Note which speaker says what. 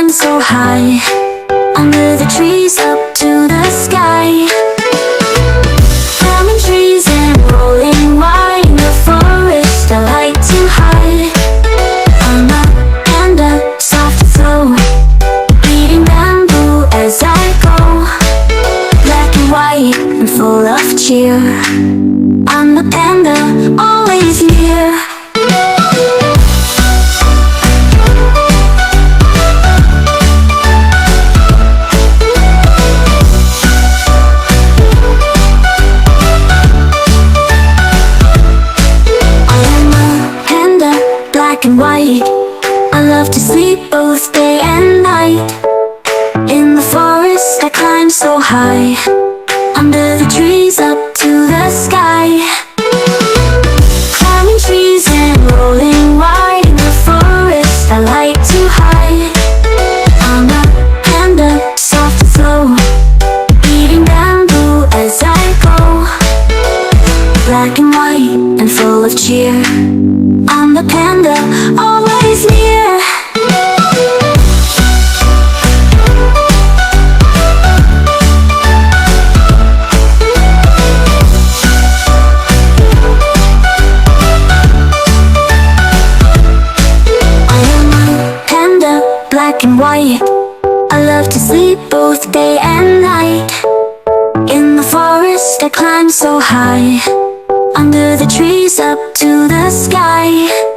Speaker 1: climb so high, under the trees up to the sky. Climbing trees and rolling wide in the forest, I like to hide. I'm a panda, soft to flow, eating bamboo as I go. Black and white and full of cheer, I'm a panda, always near. Black and white, I love to sleep both day and night. In the forest I climb so high, under the trees up to the sky. Climbing trees and rolling wide in the forest, I like to hide. I'm a panda, soft to flow, eating bamboo as I go. Black and white and full of cheer, I'm the panda, always near. I am a panda, black and white, I love to sleep both day and night. In the forest I climb so high, under the trees up to the sky.